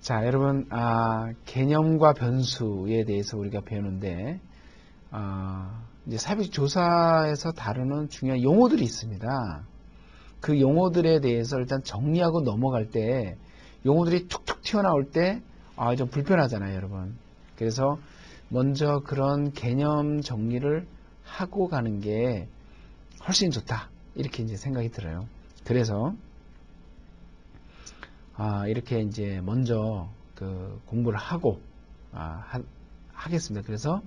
자, 여러분, 개념과 변수에 대해서 우리가 배우는데, 이제 사회복지 조사에서 다루는 중요한 용어들이 있습니다. 그 용어들에 대해서 일단 정리하고 넘어갈 때, 용어들이 툭툭 튀어나올 때, 좀 불편하잖아요, 여러분. 그래서 먼저 그런 개념 정리를 하고 가는 게 훨씬 좋다. 이렇게 이제 생각이 들어요. 그래서, 이렇게 이제 먼저 그 공부를 하고 하겠습니다. 그래서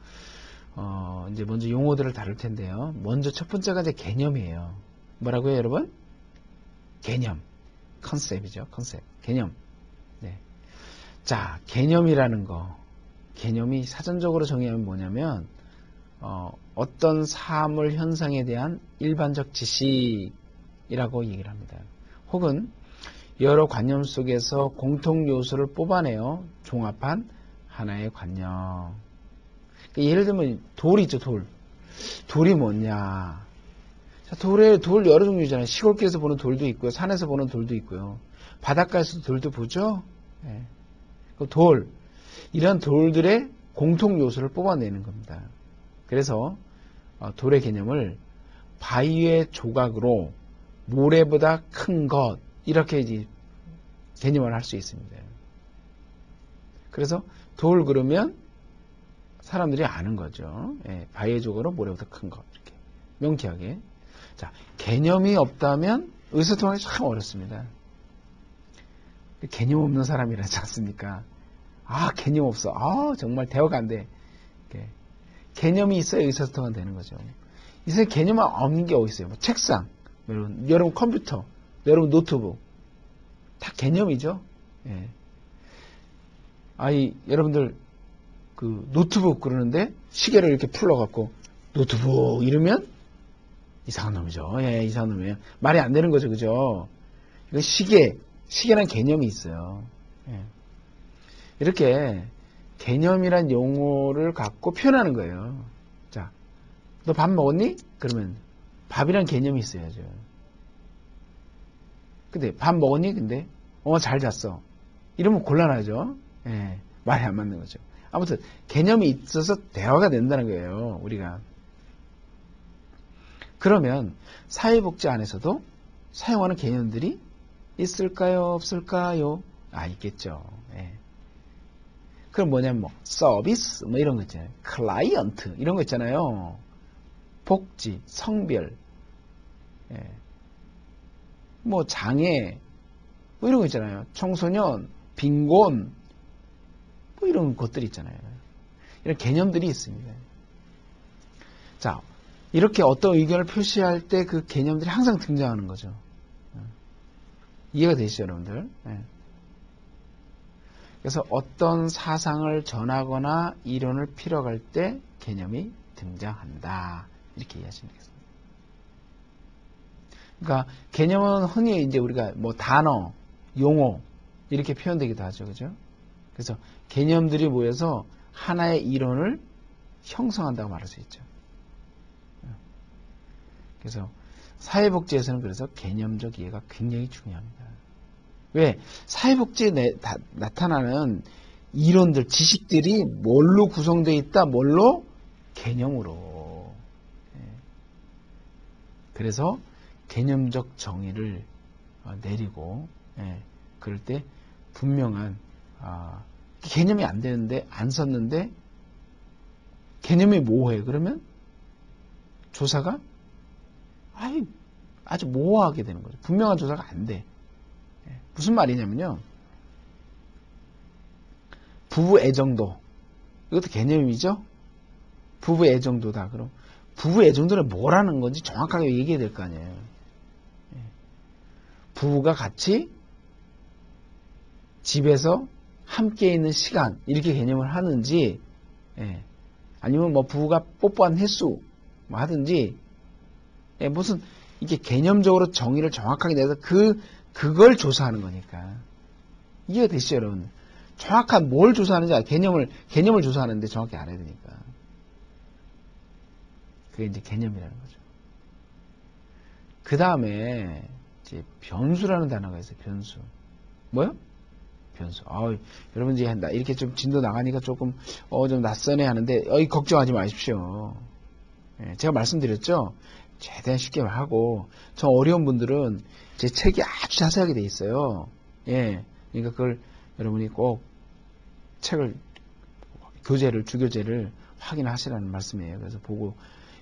이제 먼저 용어들을 다룰 텐데요. 먼저 첫 번째가 이제 개념이에요. 뭐라고요, 여러분? 개념, 컨셉이죠. 컨셉, 개념. 네. 자, 개념이라는 거, 개념이 사전적으로 정의하면 뭐냐면 어떤 사물 현상에 대한 일반적 지식이라고 얘기를 합니다. 혹은 여러 관념 속에서 공통 요소를 뽑아내어 종합한 하나의 관념. 예를 들면 돌이 있죠, 돌. 돌이 뭐냐? 자, 돌 여러 종류잖아요. 시골길에서 보는 돌도 있고요, 산에서 보는 돌도 있고요, 바닷가에서도 돌도 보죠. 네. 돌, 이런 돌들의 공통 요소를 뽑아내는 겁니다. 그래서 돌의 개념을 바위의 조각으로 모래보다 큰 것, 이렇게 이제 개념을 할 수 있습니다. 그래서 돌 그러면 사람들이 아는 거죠. 예, 바위의 조각으로 모래보다 큰 것, 이렇게 명쾌하게. 자, 개념이 없다면 의사소통하기 참 어렵습니다. 개념 없는 사람이라지 않습니까? 개념 없어. 정말 대화가 안 돼. 이렇게. 개념이 있어야 의사소통은 되는 거죠. 이 세상에 개념 없는 게 어디 있어요? 뭐 책상, 여러분 컴퓨터, 여러분 노트북, 다 개념이죠. 예. 여러분들 그 노트북 그러는데 시계를 이렇게 풀러갖고 노트북 이러면 이상한 놈이죠. 예, 이상한 놈이에요. 말이 안 되는 거죠, 그죠? 이거 시계란 개념이 있어요. 예. 이렇게 개념이란 용어를 갖고 표현하는 거예요. 자, 너 밥 먹었니? 그러면 밥이란 개념이 있어야죠. 근데 밥 먹었니? 근데 잘 잤어. 이러면 곤란하죠. 예, 말이 안 맞는 거죠. 아무튼 개념이 있어서 대화가 된다는 거예요, 우리가. 그러면 사회복지 안에서도 사용하는 개념들이 있을까요, 없을까요? 있겠죠. 예. 그럼 뭐냐면 서비스 이런 거 있잖아요. 클라이언트 이런 거 있잖아요. 복지, 성별, 예. 장애 이런 거 있잖아요. 청소년, 빈곤 이런 것들이 있잖아요. 이런 개념들이 있습니다. 자, 이렇게 어떤 의견을 표시할 때 그 개념들이 항상 등장하는 거죠. 이해가 되시죠, 여러분들? 네. 그래서 어떤 사상을 전하거나 이론을 필요할 때 개념이 등장한다. 이렇게 이해하시면 되겠습니다. 그러니까 개념은 흔히 이제 우리가 단어, 용어 이렇게 표현되기도 하죠, 그죠? 그래서 개념들이 모여서 하나의 이론을 형성한다고 말할 수 있죠. 그래서 사회복지에서는 그래서 개념적 이해가 굉장히 중요합니다. 왜? 사회복지에 나타나는 이론들, 지식들이 뭘로 구성되어 있다? 뭘로? 개념으로. 그래서 개념적 정의를 내리고, 그럴 때 분명한 개념이 안 되는데, 안 썼는데 개념이 모호해. 그러면 조사가 아주 모호하게 되는 거죠. 분명한 조사가 안 돼. 무슨 말이냐면요, 부부 애정도, 이것도 개념이죠. 부부 애정도다. 그럼 부부 애정도는 뭐라는 건지 정확하게 얘기해야 될 거 아니에요. 부부가 같이 집에서 함께 있는 시간, 이렇게 개념을 하는지, 아니면 부부가 뽀뽀한 횟수 하든지, 무슨 이게 개념적으로 정의를 정확하게 내서 그걸 조사하는 거니까. 이해가 되시죠, 여러분? 정확한 뭘 조사하는지 개념을 조사하는데 정확히 알아야 되니까. 그게 이제 개념이라는 거죠. 그 다음에 이제 변수라는 단어가 있어요. 변수. 뭐요? 변수. 여러분 이제 이렇게 좀 진도 나가니까 조금 좀 낯선해 하는데 걱정하지 마십시오. 예, 제가 말씀드렸죠. 최대한 쉽게 하고 저 어려운 분들은 제 책이 아주 자세하게 돼 있어요. 예, 그러니까 그걸 여러분이 꼭 책을 주교재를 확인하시라는 말씀이에요. 그래서 보고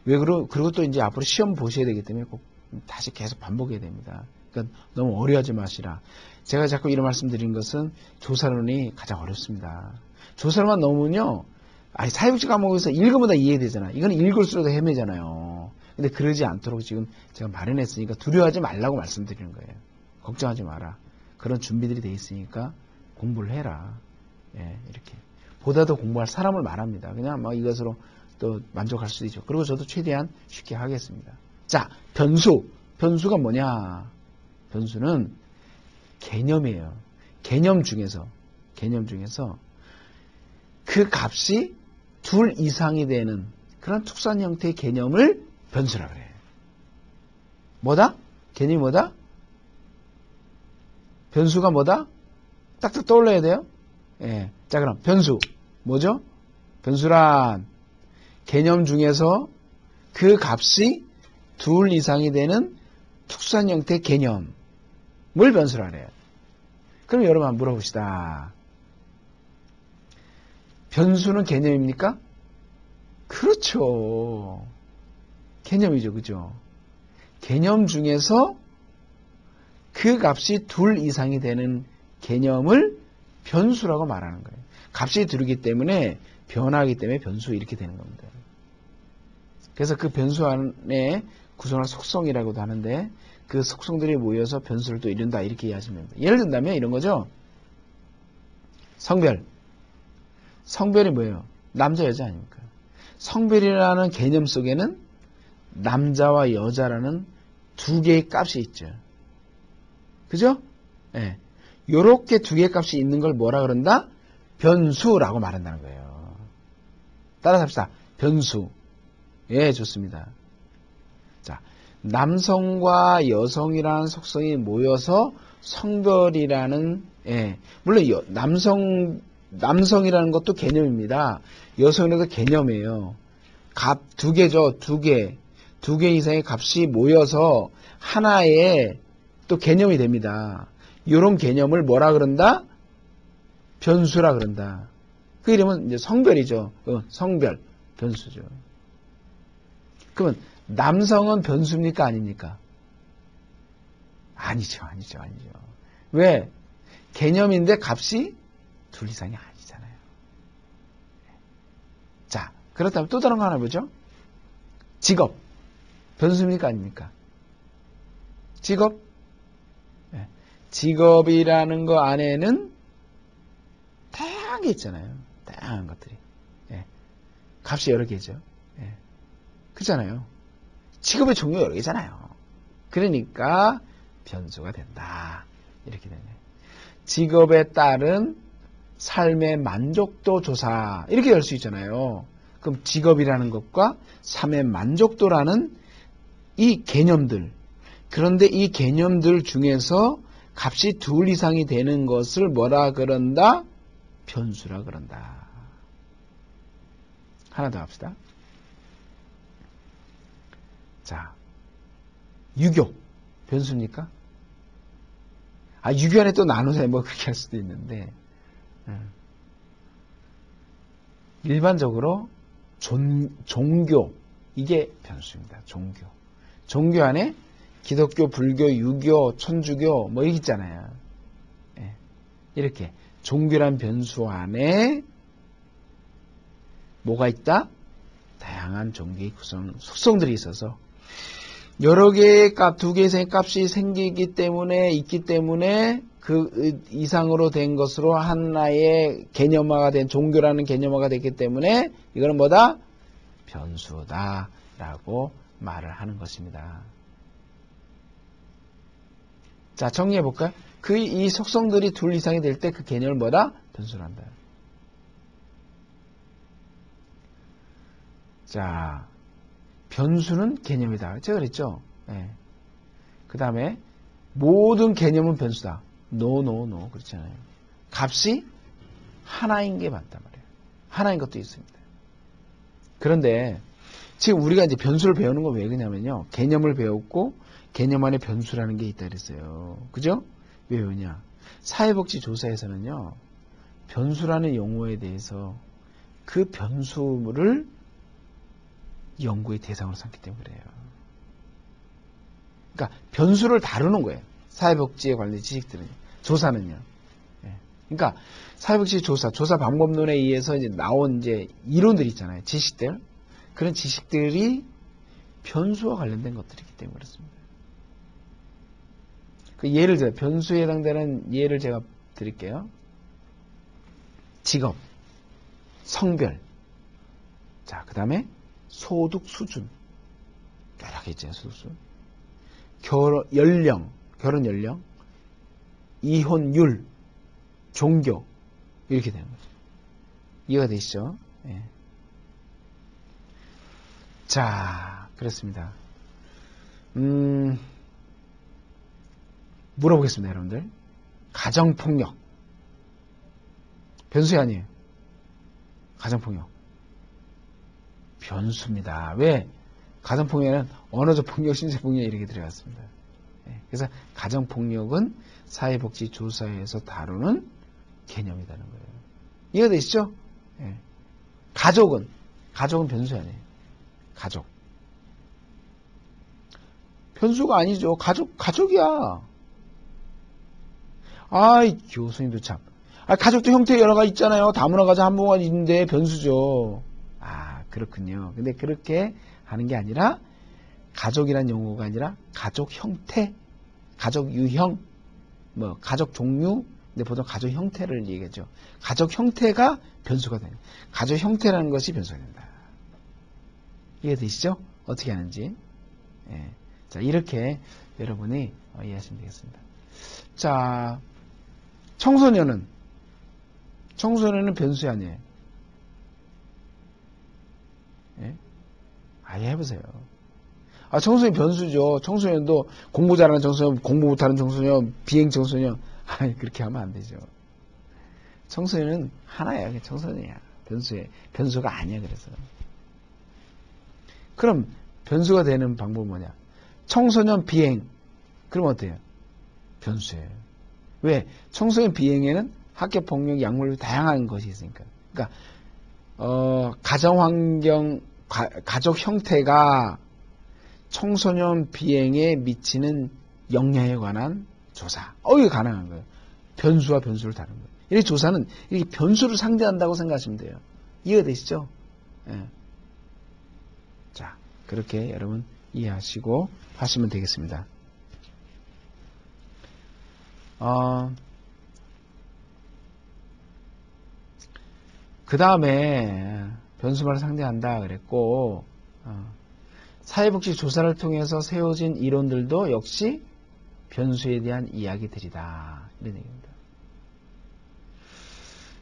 그리고 또 이제 앞으로 시험 보셔야 되기 때문에 꼭 다시 계속 반복해야 됩니다. 그러니까 너무 어려워하지 마시라. 제가 자꾸 이런 말씀드린 것은 조사론이 가장 어렵습니다. 조사론만 넘으면요, 사회복지 과목에서 읽으면 다 이해되잖아. 이건 읽을수록 헤매잖아요. 근데 그러지 않도록 지금 제가 마련했으니까 두려워하지 말라고 말씀드리는 거예요. 걱정하지 마라. 그런 준비들이 돼 있으니까 공부를 해라. 예, 이렇게. 보다 더 공부할 사람을 말합니다. 그냥 이것으로 또 만족할 수도 있죠. 그리고 저도 최대한 쉽게 하겠습니다. 자, 변수. 변수가 뭐냐? 변수는 개념이에요. 개념 중에서 그 값이 둘 이상이 되는 그런 특수한 형태의 개념을 변수라 그래요. 뭐다? 개념이 뭐다? 변수가 뭐다? 딱딱 떠올려야 돼요. 예. 자, 그럼 변수 뭐죠? 변수란 개념 중에서 그 값이 둘 이상이 되는 특수한 형태의 개념을 변수라 그래요. 그럼 여러분 한번 물어봅시다. 변수는 개념입니까? 그렇죠. 개념이죠. 그죠? 개념 중에서 그 값이 둘 이상이 되는 개념을 변수라고 말하는 거예요. 값이 두르기 때문에 변화하기 때문에 변수 이렇게 되는 겁니다. 그래서 그 변수 안에 구성할 속성이라고도 하는데 그 속성들이 모여서 변수를 또 이룬다 이렇게 이해하시면 됩니다. 예를 든다면 이런 거죠. 성별. 성별이 뭐예요? 남자 여자 아닙니까? 성별이라는 개념 속에는 남자와 여자라는 두 개의 값이 있죠. 그죠? 예. 요렇게 두 개의 값이 있는 걸 뭐라 그런다? 변수라고 말한다는 거예요. 따라서 합시다. 변수. 예, 좋습니다. 자, 남성과 여성이라는 속성이 모여서 성별이라는, 예, 물론 남성이라는 것도 개념입니다. 여성이라도 개념이에요. 값 두 개죠. 두 개 이상의 값이 모여서 하나의 또 개념이 됩니다. 이런 개념을 뭐라 그런다? 변수라 그런다. 그 이름은 이제 성별이죠. 성별, 변수죠. 그러면 남성은 변수입니까? 아닙니까? 아니죠. 왜? 개념인데 값이 둘 이상이 아니잖아요. 자, 그렇다면 또 다른 거 하나 보죠. 직업. 변수입니까? 아닙니까? 직업. 네. 직업이라는 거 안에는 다양한 게 있잖아요. 다양한 것들이. 네. 값이 여러 개죠. 네. 그렇잖아요. 직업의 종류가 여러 개잖아요. 그러니까 변수가 된다. 이렇게 되네. 직업에 따른 삶의 만족도 조사 이렇게 할 수 있잖아요. 그럼 직업이라는 것과 삶의 만족도라는 이 개념들, 그런데 이 개념들 중에서 값이 둘 이상이 되는 것을 뭐라 그런다? 변수라 그런다. 하나 더 합시다. 자, 유교 변수입니까? 유교 안에 또 나누자 뭐 그렇게 할 수도 있는데 일반적으로 종교 이게 변수입니다. 종교 안에 기독교, 불교, 유교, 천주교 뭐 이렇게 있잖아요. 예. 이렇게 종교란 변수 안에 뭐가 있다? 다양한 종교의 구성 속성들이 있어서 여러 개의 값, 두 개의 값이 있기 때문에 그 이상으로 된 것으로 하나의 개념화가 된 종교라는 개념화가 됐기 때문에 이거는 뭐다? 변수다라고 말을 하는 것입니다. 자, 정리해 볼까요? 이 속성들이 둘 이상이 될 때 그 개념을 뭐다? 변수란다. 자, 변수는 개념이다. 제가 그랬죠? 네. 그 다음에 모든 개념은 변수다. No. 그렇잖아요. 값이 하나인 게 맞단 말이에요. 하나인 것도 있습니다. 그런데 지금 우리가 이제 변수를 배우는 거 왜 그러냐면요. 개념을 배웠고 개념 안에 변수라는 게 있다 그랬어요. 그죠? 왜 왜냐? 사회복지조사에서는요. 변수라는 용어에 대해서 그 변수를 연구의 대상으로 삼기 때문에 그래요. 그러니까 변수를 다루는 거예요. 사회복지에 관련 지식들은. 조사는요. 그러니까 사회복지 조사 방법론에 의해서 이제 나온 이제 이론들 있잖아요. 지식들. 그런 지식들이 변수와 관련된 것들이기 때문에 그렇습니다. 그 예를 들어 변수에 해당되는 예를 제가 드릴게요. 직업, 성별, 자, 그 다음에 소득 수준, 여러 개 있잖아요. 소득 수준. 결혼 연령, 이혼율, 종교, 이렇게 되는 거죠. 이해가 되시죠? 예. 자, 그렇습니다. 물어보겠습니다, 여러분들. 가정폭력. 변수야 아니에요? 가정폭력. 변수입니다. 왜? 가정폭력은 언어적 폭력, 신체 폭력 이렇게 들어갔습니다. 그래서 가정폭력은 사회복지조사에서 다루는 개념이라는 거예요. 이해가 되시죠? 가족은 변수 아니에요. 가족. 변수가 아니죠. 가족이야. 아이, 교수님도 참. 가족도 형태 여러 가지 있잖아요. 다문화 가족 한 번만 있는데 변수죠. 아, 그렇군요. 근데 그렇게 하는 게 아니라 가족이란 용어가 아니라 가족 형태, 가족 유형, 뭐 가족 종류, 근데 보통 가족 형태를 얘기하죠. 가족 형태가 변수가 되는. 가족 형태라는 것이 변수가 된다. 이해되시죠? 어떻게 하는지. 예. 자, 이렇게 여러분이 이해하시면 되겠습니다. 자, 청소년은 변수 아니에요. 예? 아예 해보세요. 청소년 변수죠. 청소년도 공부 잘하는 청소년, 공부 못하는 청소년, 비행 청소년. 그렇게 하면 안 되죠. 청소년은 하나야. 청소년이야. 변수가 아니야. 그래서. 그럼 변수가 되는 방법은 뭐냐? 청소년 비행. 그럼 어때요? 변수예요. 왜? 청소년 비행에는 학교 폭력, 약물 다양한 것이 있으니까. 그러니까 가정환경, 가족 형태가 청소년 비행에 미치는 영향에 관한 조사. 이게 가능한 거예요. 변수와 변수를 다루는 거예요. 이 조사는 이렇게 변수를 상대한다고 생각하시면 돼요. 이해가 되시죠? 예. 자, 그렇게 여러분 이해하시고 하시면 되겠습니다. 그 다음에 변수만을 상대한다 그랬고, 사회복지 조사를 통해서 세워진 이론들도 역시 변수에 대한 이야기들이다. 이런 얘기입니다.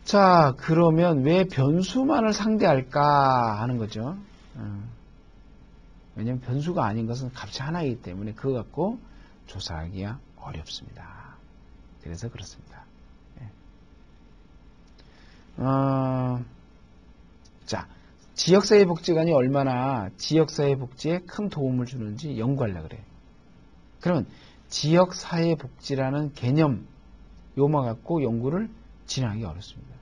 자, 그러면 왜 변수만을 상대할까 하는 거죠. 왜냐하면 변수가 아닌 것은 값이 하나이기 때문에 그거 갖고 조사하기가 어렵습니다. 그래서 그렇습니다. 자, 지역사회복지관이 얼마나 지역사회복지에 큰 도움을 주는지 연구하려고 그래요. 그러면 지역사회복지라는 개념, 요만 갖고 연구를 진행하기 어렵습니다.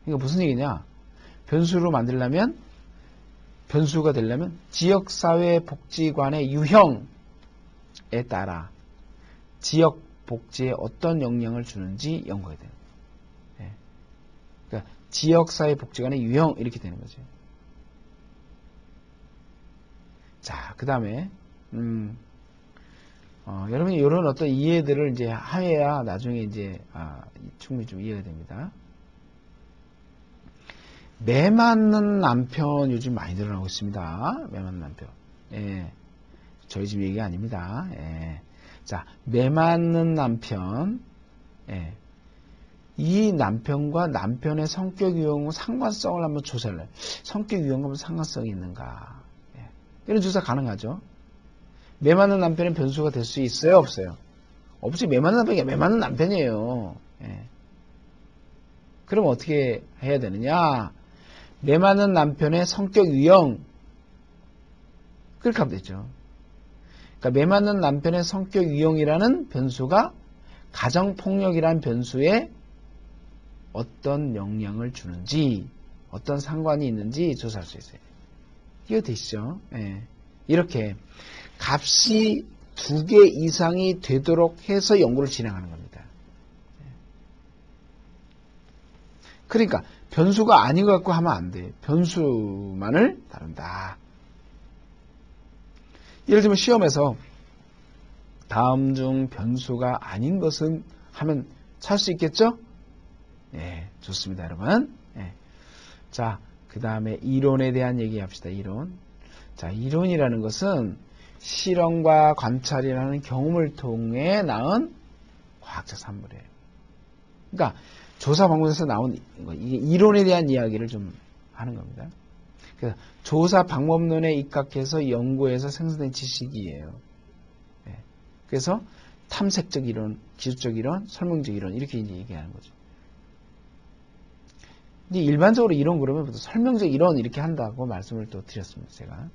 그러니까 무슨 얘기냐? 변수가 되려면 지역사회복지관의 유형에 따라 지역복지에 어떤 영향을 주는지 연구해야 돼요. 그러니까 지역사회복지관의 유형 이렇게 되는 거죠. 자, 그 다음에 여러분이 이런 어떤 이해들을 이제 하여야 나중에 이제 충분히 좀 이해가 됩니다. 매 맞는 남편 요즘 많이 늘어나고 있습니다. 매 맞는 남편. 예. 저희 집 얘기가 아닙니다. 예. 자, 매 맞는 남편. 예. 이 남편과 남편의 성격 유형 상관성을 한번 조사를 해요. 성격 유형과 상관성이 있는가. 예. 이런 조사 가능하죠. 매 맞는 남편의 변수가 될 수 있어요? 없어요? 없이 매 맞는 남편이 매 맞는 남편이에요. 예. 그럼 어떻게 해야 되느냐? 매 맞는 남편의 성격 유형. 그렇게 하면 되죠. 그러니까 매 맞는 남편의 성격 유형이라는 변수가 가정폭력이라는 변수에 어떤 영향을 주는지, 어떤 상관이 있는지 조사할 수 있어요. 이거 되시죠? 예. 이렇게 값이 2개 이상이 되도록 해서 연구를 진행하는 겁니다. 그러니까 변수가 아닌 것 같고 하면 안 돼. 변수만을 다룬다. 예를 들면 시험에서 다음 중 변수가 아닌 것은 하면 찾을 수 있겠죠? 예, 좋습니다, 여러분. 예. 자, 그 다음에 이론에 대한 얘기 합시다, 이론. 자, 이론이라는 것은 실험과 관찰이라는 경험을 통해 낳은 과학적 산물이에요. 그러니까 조사 방법에서 나온 거, 이게 이론에 대한 이야기를 좀 하는 겁니다. 그래서 조사 방법론에 입각해서 연구해서 생성된 지식이에요. 네. 그래서 탐색적 이론, 기술적 이론, 설명적 이론 이렇게 이제 얘기하는 거죠. 이제 일반적으로 이론 그러면 설명적 이론 이렇게 한다고 말씀을 또 드렸습니다. 제가.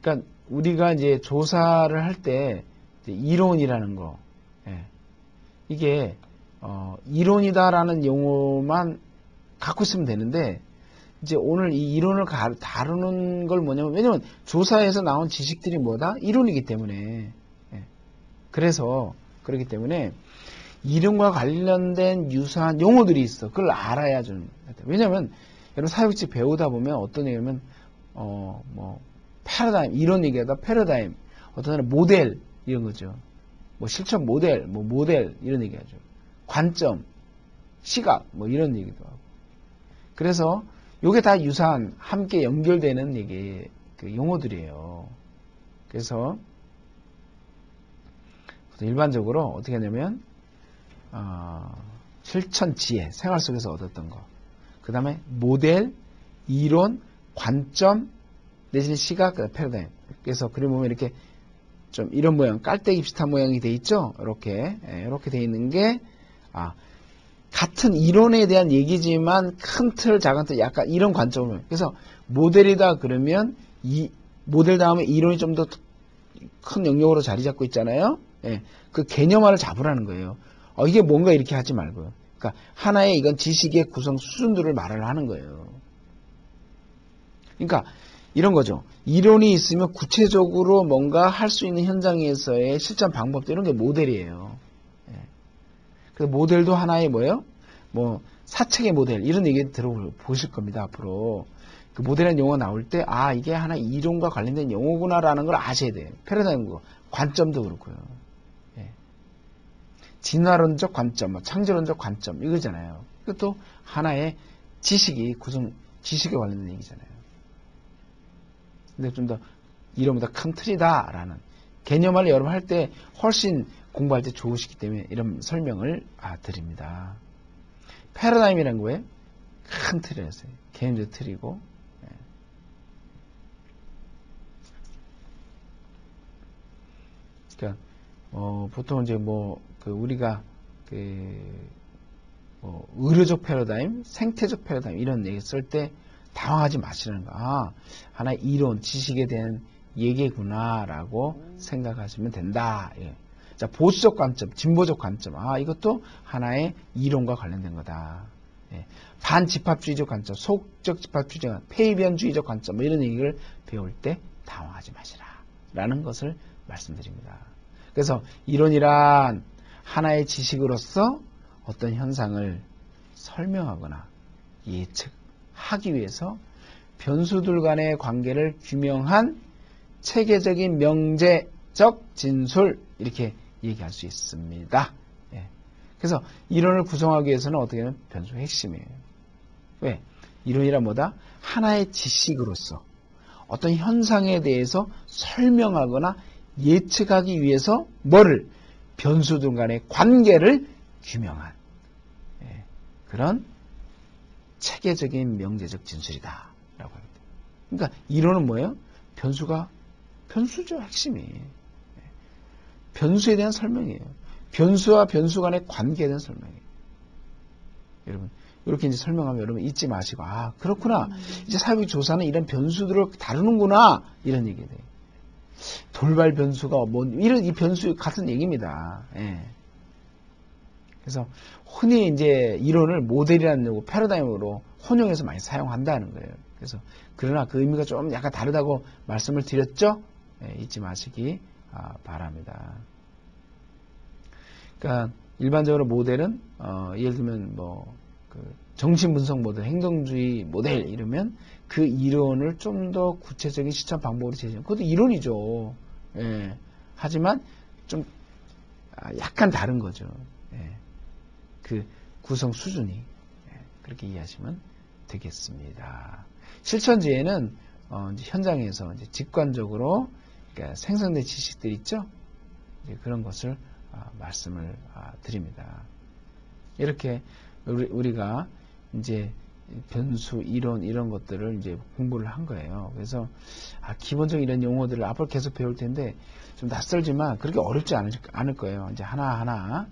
그러니까 우리가 이제 조사를 할 때 이론이라는 거, 예. 이게 이론이다라는 용어만 갖고 있으면 되는데 이제 오늘 이 이론을 다루는 걸 뭐냐면 왜냐면 조사에서 나온 지식들이 뭐다? 이론이기 때문에 예. 그래서 그렇기 때문에 이론과 관련된 유사한 용어들이 있어. 그걸 알아야 좀 왜냐면 여러분 사회복지 배우다 보면 어떤 얘기냐면 뭐 패러다임 이런 얘기하다 패러다임 어떤 사람 모델 이런 거죠. 뭐 실천 모델, 뭐 모델 이런 얘기하죠. 관점, 시각 뭐 이런 얘기도 하고. 그래서 요게 다 유사한 함께 연결되는 얘기 그 용어들이에요. 그래서 일반적으로 어떻게 하냐면 실천 지혜, 생활 속에서 얻었던 거. 그 다음에 모델, 이론, 관점 내지는 시각, 패러다임. 그래서 그림 보면 이렇게 좀 이런 모양, 깔때기 비슷한 모양이 돼 있죠? 이렇게 돼 있는 게 같은 이론에 대한 얘기지만 큰 틀, 작은 틀, 약간 이런 관점을. 그래서 모델이다 그러면 이 모델 다음에 이론이 좀 더 큰 영역으로 자리 잡고 있잖아요. 예, 그 개념화를 잡으라는 거예요. 이게 뭔가 이렇게 하지 말고요. 그러니까 하나의 이건 지식의 구성 수준들을 말을 하는 거예요. 그러니까 이런 거죠. 이론이 있으면 구체적으로 뭔가 할 수 있는 현장에서의 실전 방법들 이런 게 모델이에요. 예. 그래서 모델도 하나의 뭐예요? 뭐 사책의 모델 이런 얘기 들어보실 겁니다. 앞으로 그 모델이라는 용어 나올 때 이게 하나 이론과 관련된 용어구나라는 걸 아셔야 돼요. 패러다임 거 관점도 그렇고요. 예. 진화론적 관점, 창조론적 관점 이거잖아요. 이것도 하나의 지식이 지식에 관련된 얘기잖아요. 근데 좀 더 이론보다 큰 틀이다라는 개념화를 여러분 할 때 훨씬 공부할 때 좋으시기 때문에 이런 설명을 드립니다. 패러다임이라는 거에 큰 틀이었어요. 개념적 틀이고. 그러니까 보통 이제 우리가 의료적 패러다임, 생태적 패러다임 이런 얘기 쓸 때 당황하지 마시라는 거. 하나의 이론, 지식에 대한 얘기구나라고 생각하시면 된다. 예. 자, 보수적 관점, 진보적 관점. 이것도 하나의 이론과 관련된 거다. 예. 반집합주의적 관점, 소극적 집합주의적 관점, 폐이변주의적 관점 뭐 이런 얘기를 배울 때 당황하지 마시라. 라는 것을 말씀드립니다. 그래서 이론이란 하나의 지식으로서 어떤 현상을 설명하거나 예측하기 위해서 변수들 간의 관계를 규명한 체계적인 명제적 진술 이렇게 얘기할 수 있습니다. 예. 그래서 이론을 구성하기 위해서는 어떻게 하면 변수의 핵심이에요. 왜? 이론이란 뭐다? 하나의 지식으로서 어떤 현상에 대해서 설명하거나 예측하기 위해서 뭐를? 변수들 간의 관계를 규명한 그런 체계적인 명제적 진술이다 라고 합니다. 그러니까 이론은 뭐예요? 변수가 변수죠, 핵심이. 변수에 대한 설명이에요. 변수와 변수 간의 관계에 대한 설명이에요. 여러분, 이렇게 이제 설명하면 여러분 잊지 마시고, 아, 그렇구나. 이제 사회적 조사는 이런 변수들을 다루는구나. 이런 얘기예요. 돌발 변수가 뭐, 이런 이 변수 같은 얘기입니다. 예. 그래서 흔히 이제 이론을 모델이라는 용어, 패러다임으로 혼용해서 많이 사용한다는 거예요. 그래서 그러나 그 의미가 좀 약간 다르다고 말씀을 드렸죠? 예, 잊지 마시기 바랍니다. 그러니까 일반적으로 모델은 예를 들면 뭐 그 정신분석 모델, 행동주의 모델 이러면 그 이론을 좀 더 구체적인 실천 방법으로 제시하는 그것도 이론이죠. 예. 하지만 좀 약간 다른 거죠. 예. 그 구성 수준이 그렇게 이해하시면 되겠습니다. 실천주의에는 이제 현장에서 이제 직관적으로 그러니까 생성된 지식들 있죠. 이제 그런 것을 말씀을 드립니다. 이렇게 우리가 이제 변수, 이론 이런 것들을 이제 공부를 한 거예요. 그래서 기본적인 이런 용어들을 앞으로 계속 배울 텐데 좀 낯설지만 그렇게 어렵지 않을 거예요. 이제 하나하나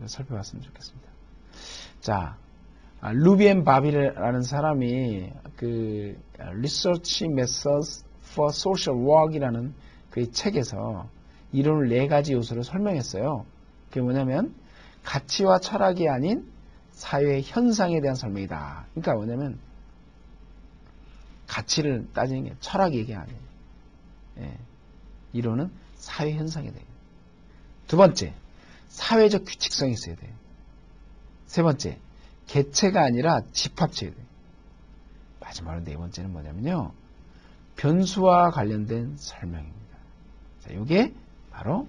살펴봤으면 좋겠습니다. 자, 루비앤 바비라는 사람이 그 Research Methods for Social Work이라는 그 책에서 이론을 4가지 요소로 설명했어요. 그게 뭐냐면 가치와 철학이 아닌 사회 현상에 대한 설명이다. 그러니까 뭐냐면 가치를 따지는 게 철학 얘기 아니에요. 예. 이론은 사회 현상에 대해요. 두 번째, 사회적 규칙성이 있어야 돼요. 세 번째, 개체가 아니라 집합체가 돼요. 마지막으로 네 번째는 뭐냐면요. 변수와 관련된 설명입니다. 자, 이게 바로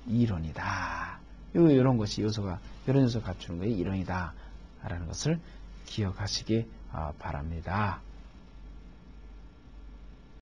이론이다. 이런 것이 이런 요소가 갖추는 것이 이론이다. 라는 것을 기억하시기 바랍니다.